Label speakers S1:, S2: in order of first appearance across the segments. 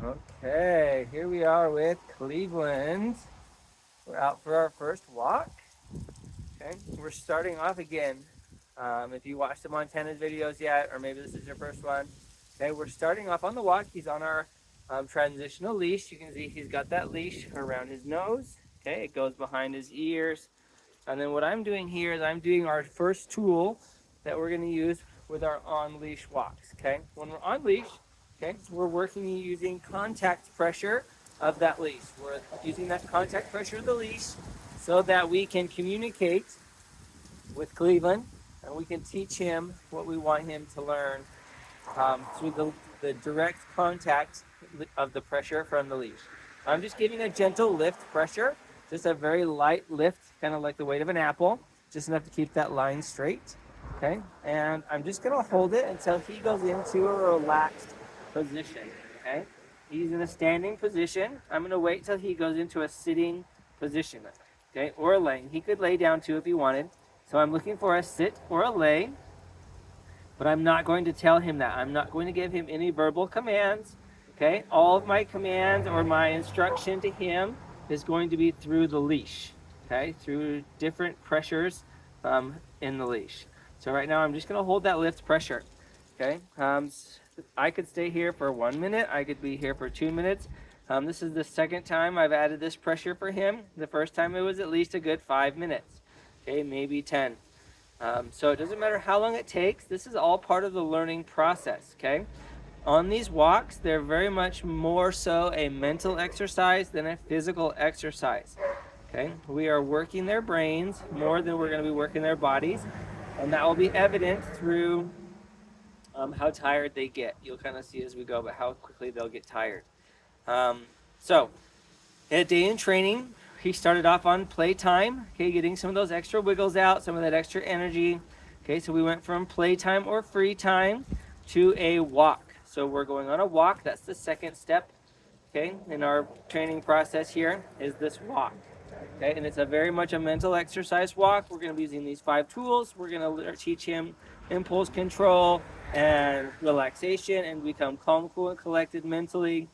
S1: Okay, here we are with Cleveland. We're out for our first walk. Okay, we're starting off again. If you watched the Montana's videos yet, or maybe this is your first one, okay, we're starting off on the walk. He's on our transitional leash. You can see he's got that leash around his nose. Okay, it goes behind his ears. And then what I'm doing here is I'm doing our first tool that we're going to use with our on-leash walks. Okay, when we're on leash, okay, we're working using contact pressure of that leash. We're using that contact pressure of the leash so that we can communicate with Cleveland and we can teach him what we want him to learn through the direct contact of the pressure from the leash. I'm just giving a gentle lift pressure, just a very light lift, kind of like the weight of an apple, just enough to keep that line straight. Okay, and I'm just going to hold it until he goes into a relaxed position. Okay, he's in a standing position. I'm going to wait till he goes into a sitting position. Okay, or a laying. He could lay down too if he wanted. So I'm looking for a sit or a lay. But I'm not going to tell him that. I'm not going to give him any verbal commands. Okay, all of my commands or my instruction to him is going to be through the leash. Okay, through different pressures in the leash. So right now I'm just going to hold that lift pressure. Okay, I could stay here for 1 minute. I could be here for 2 minutes. This is the second time I've added this pressure for him. The first time it was at least a good 5 minutes. Okay, maybe 10. So it doesn't matter how long it takes. This is all part of the learning process, okay? On these walks, they're very much more so a mental exercise than a physical exercise, okay? We are working their brains more than we're going to be working their bodies, and that will be evident through how tired they get. You'll kind of see as we go, but how quickly they'll get tired. So, a day in training, he started off on playtime, okay, getting some of those extra wiggles out, some of that extra energy. Okay, so we went from playtime or free time to a walk. So we're going on a walk. That's the second step, okay, in our training process here is this walk. Okay, and it's a very much a mental exercise walk. We're going to be using these 5 tools. We're going to teach him impulse control and relaxation and become calm, cool, and collected mentally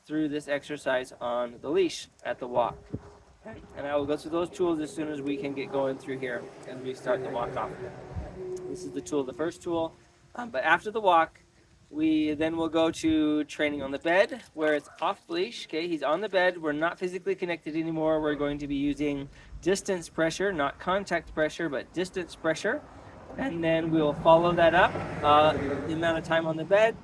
S1: through this exercise on the leash at the walk. Okay. And I will go through those tools as soon as we can get going through here as we start the walk off. This is the tool, the first tool. But after the walk, we then will go to training on the bed where it's off leash. Okay, he's on the bed. We're not physically connected anymore. We're going to be using distance pressure, not contact pressure, but distance pressure. And then we'll follow that up, the amount of time on the bed.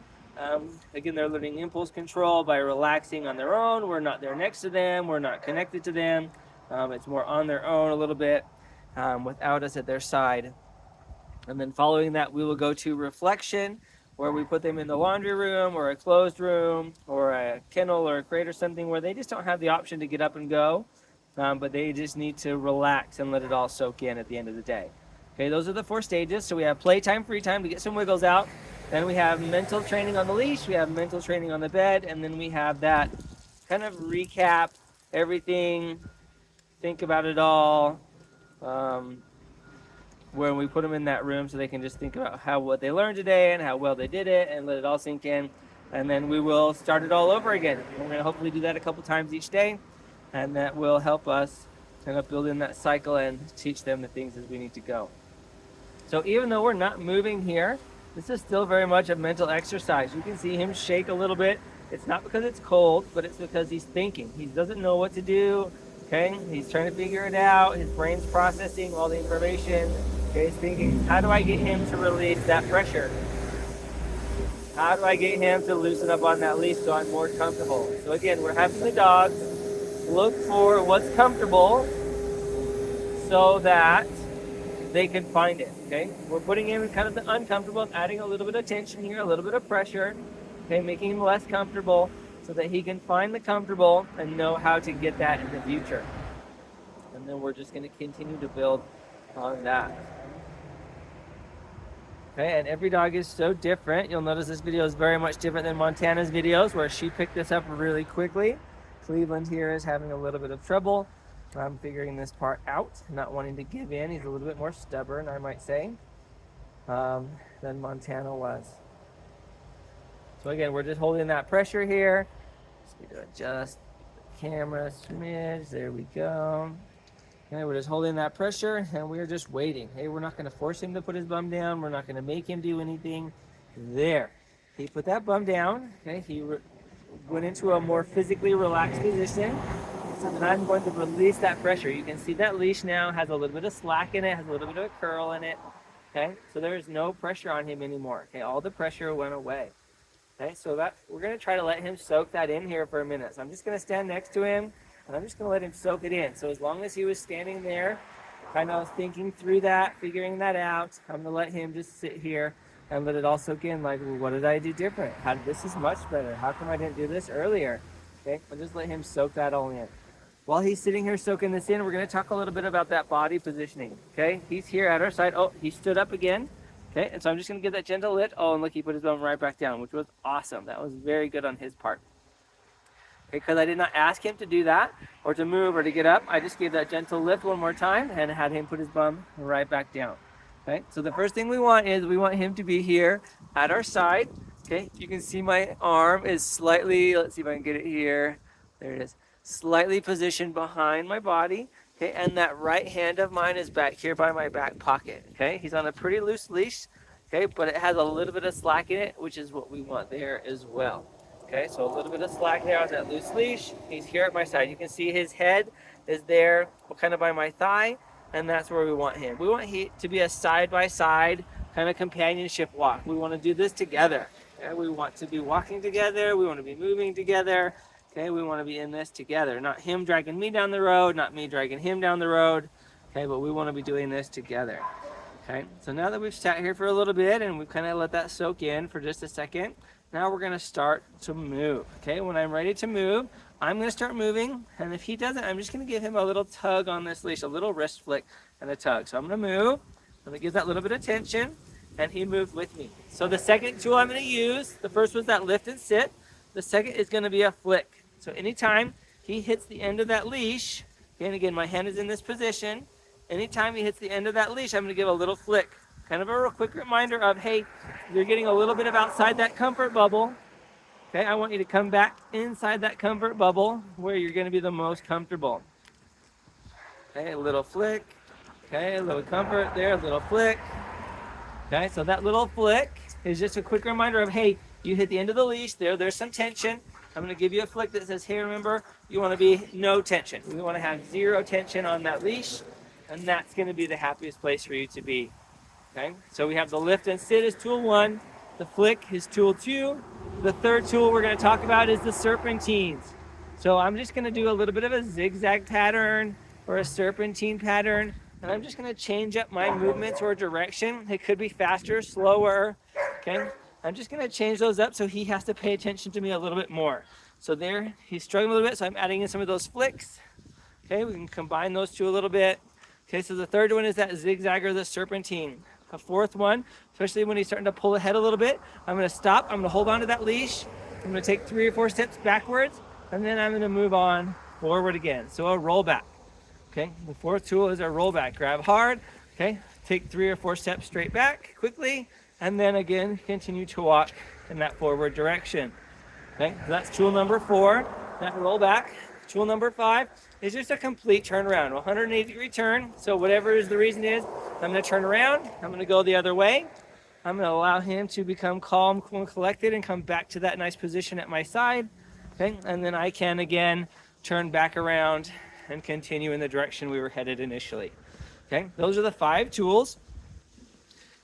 S1: Again, they're learning impulse control by relaxing on their own. We're not there next to them. We're not connected to them. It's more on their own a little bit without us at their side. And then following that, we will go to reflection, where we put them in the laundry room or a closed room or a kennel or a crate or something where they just don't have the option to get up and go, but they just need to relax and let it all soak in at the end of the day. Okay, those are the 4 stages. So we have playtime, free time to get some wiggles out. Then we have mental training on the leash, we have mental training on the bed, and then we have that kind of recap everything, think about it all, when we put them in that room so they can just think about what they learned today and how well they did it and let it all sink in. And then we will start it all over again. We're going to hopefully do that a couple times each day, and that will help us kind of build in that cycle and teach them the things as we need to go. So even though we're not moving here, this is still very much a mental exercise. You can see him shake a little bit. It's not because it's cold, but it's because he's thinking. He doesn't know what to do, okay? He's trying to figure it out. His brain's processing all the information. Okay, he's thinking, how do I get him to release that pressure? How do I get him to loosen up on that leash so I'm more comfortable? So again, we're having the dogs look for what's comfortable so that they can find it, okay? We're putting him in kind of the uncomfortable, adding a little bit of tension here, a little bit of pressure, okay, making him less comfortable so that he can find the comfortable and know how to get that in the future. And then we're just going to continue to build on that. Okay, and every dog is so different. You'll notice this video is very much different than Montana's videos, where she picked this up really quickly. Cleveland here is having a little bit of trouble. I'm figuring this part out, not wanting to give in. He's a little bit more stubborn, I might say, than Montana was. So again, we're just holding that pressure here. need to adjust the camera a smidge. There we go. Okay, we're just holding that pressure and we're just waiting. Hey, we're not going to force him to put his bum down. We're not going to make him do anything. There. He put that bum down. Okay, he went into a more physically relaxed position. So then I'm going to release that pressure. You can see that leash now has a little bit of slack in it, has a little bit of a curl in it. Okay, so there's no pressure on him anymore. Okay, all the pressure went away. Okay, so we're going to try to let him soak that in here for a minute. So I'm just going to stand next to him, and I'm just going to let him soak it in. So as long as he was standing there, kind of thinking through that, figuring that out, I'm going to let him just sit here and let it all soak in. Like, well, what did I do different? This is much better. How come I didn't do this earlier? Okay, I'll just let him soak that all in. While he's sitting here soaking this in, we're going to talk a little bit about that body positioning. Okay, he's here at our side. Oh, he stood up again. Okay, and so I'm just going to give that gentle lift. Oh, and look, he put his bum right back down, which was awesome. That was very good on his part. Okay, because I did not ask him to do that or to move or to get up. I just gave that gentle lift one more time and had him put his bum right back down. Okay, so the first thing we want is we want him to be here at our side. Okay, you can see my arm is slightly, let's see if I can get it here. There it is. Slightly positioned behind my body. Okay, and that right hand of mine is back here by my back pocket. Okay, he's on a pretty loose leash. Okay, but it has a little bit of slack in it, which is what we want there as well. Okay, so a little bit of slack there on that loose leash. He's here at my side. You can see his head is there, kind of by my thigh, and that's where we want him. We want him to be a side-by-side kind of companionship walk. We want to do this together. Okay, we want to be walking together. We want to be moving together. Okay, we want to be in this together. Not him dragging me down the road, not me dragging him down the road. Okay, but we want to be doing this together. Okay, so now that we've sat here for a little bit and we've kind of let that soak in for just a second, now we're going to start to move. Okay, when I'm ready to move, I'm going to start moving. And if he doesn't, I'm just going to give him a little tug on this leash, a little wrist flick and a tug. So I'm going to move. I'm going to give that little bit of tension, and he moved with me. So the second tool I'm going to use, the first was that lift and sit. The second is going to be a flick. So anytime he hits the end of that leash, and again, my hand is in this position, anytime he hits the end of that leash, I'm going to give a little flick. Kind of a real quick reminder of, hey, you're getting a little bit of outside that comfort bubble. Okay, I want you to come back inside that comfort bubble where you're going to be the most comfortable. Okay, a little flick. Okay, a little comfort there, a little flick. Okay, so that little flick is just a quick reminder of, hey, you hit the end of the leash, there's some tension. I'm going to give you a flick that says, hey, remember, you want to be no tension. We want to have zero tension on that leash, and that's going to be the happiest place for you to be. Okay, so we have the lift and sit is tool 1, the flick is tool 2. The third tool we're going to talk about is the serpentines. So I'm just going to do a little bit of a zigzag pattern or a serpentine pattern, and I'm just going to change up my movements or direction. It could be faster, slower. Okay, I'm just going to change those up so he has to pay attention to me a little bit more. So there, he's struggling a little bit, so I'm adding in some of those flicks. Okay, we can combine those two a little bit. Okay, so the third one is that zigzag or the serpentine. A fourth one, especially when he's starting to pull ahead a little bit, I'm going to stop. I'm going to hold on to that leash. I'm going to take 3 or 4 steps backwards, and then I'm going to move on forward again. So a rollback. Okay, the fourth tool is a rollback. Grab hard. Okay, take 3 or 4 steps straight back quickly, and then again continue to walk in that forward direction. Okay, so that's tool number 4, that rollback. Tool number 5 is just a complete turnaround, 180-degree turn. So whatever is the reason is, I'm going to turn around. I'm going to go the other way. I'm going to allow him to become calm, cool, and collected and come back to that nice position at my side. Okay, and then I can again turn back around and continue in the direction we were headed initially. Okay, those are the 5 tools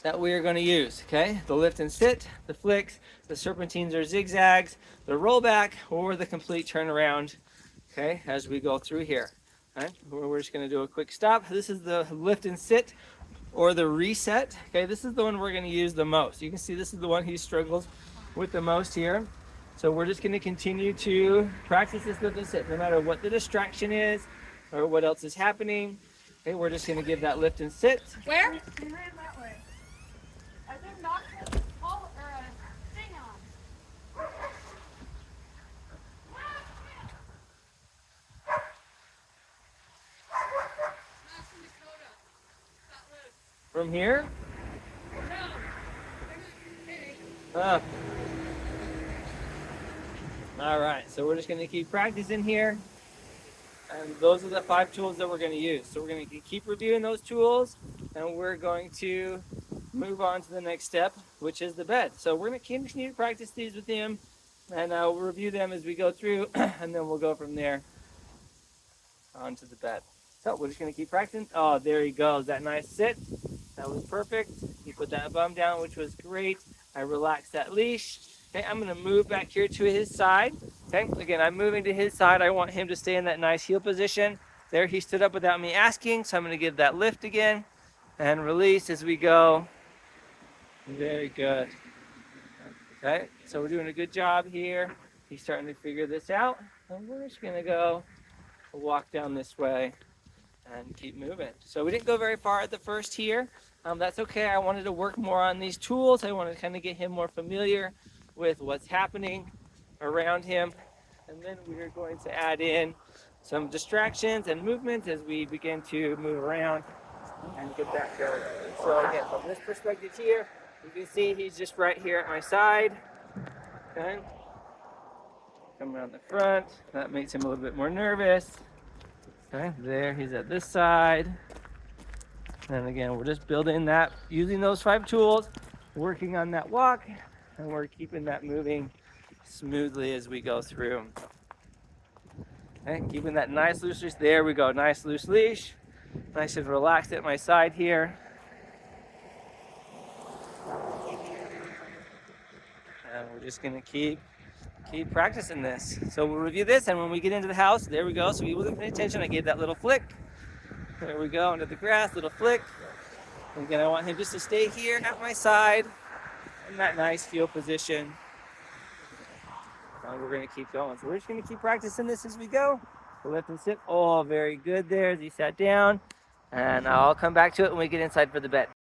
S1: that we are going to use. Okay, the lift and sit, the flicks, the serpentines or zigzags, the rollback, or the complete turnaround. Okay, as we go through here. All right, we're just going to do a quick stop. This is the lift and sit or the reset. Okay, this is the one we're going to use the most. You can see this is the one he struggles with the most here. So we're just going to continue to practice this lift and sit no matter what the distraction is or what else is happening. Okay, we're just going to give that lift and sit.
S2: Where? He ran that way. I did not put a ball or a thing on.
S1: From here?
S2: No.
S1: All right, so we're just going to keep practicing here. And those are the 5 tools that we're going to use. So we're going to keep reviewing those tools, and we're going to move on to the next step, which is the bed. So we're going to continue to practice these with him, and we'll review them as we go through, and then we'll go from there onto the bed. So we're just going to keep practicing. Oh, there he goes. That nice sit. That was perfect. He put that bum down, which was great. I relaxed that leash. Okay, I'm going to move back here to his side. Okay, again, I'm moving to his side. I want him to stay in that nice heel position. There, he stood up without me asking, so I'm going to give that lift again and release as we go. Very good. Okay, so we're doing a good job here. He's starting to figure this out, and we're just going to go walk down this way and keep moving. So we didn't go very far at the first here. That's okay. I wanted to work more on these tools. I wanted to kind of get him more familiar with what's happening around him. And then we are going to add in some distractions and movement as we begin to move around and get that going. So again, from this perspective here, you can see he's just right here at my side. Okay. Come around the front. That makes him a little bit more nervous. Okay, there, he's at this side. And again, we're just building that, using those 5 tools, working on that walk, and we're keeping that moving smoothly as we go through. Okay, keeping that nice loose leash. There we go, nice loose leash. Nice and relaxed at my side here. And we're just gonna keep practicing this. So we'll review this, and when we get into the house, there we go. So he wasn't paying attention. I gave that little flick. There we go, into the grass, little flick. And again, I want him just to stay here at my side in that nice heel position. And we're gonna keep going. So we're just gonna keep practicing this as we go. We'll lift and sit. Oh, very good there as he sat down. And I'll come back to it when we get inside for the bed.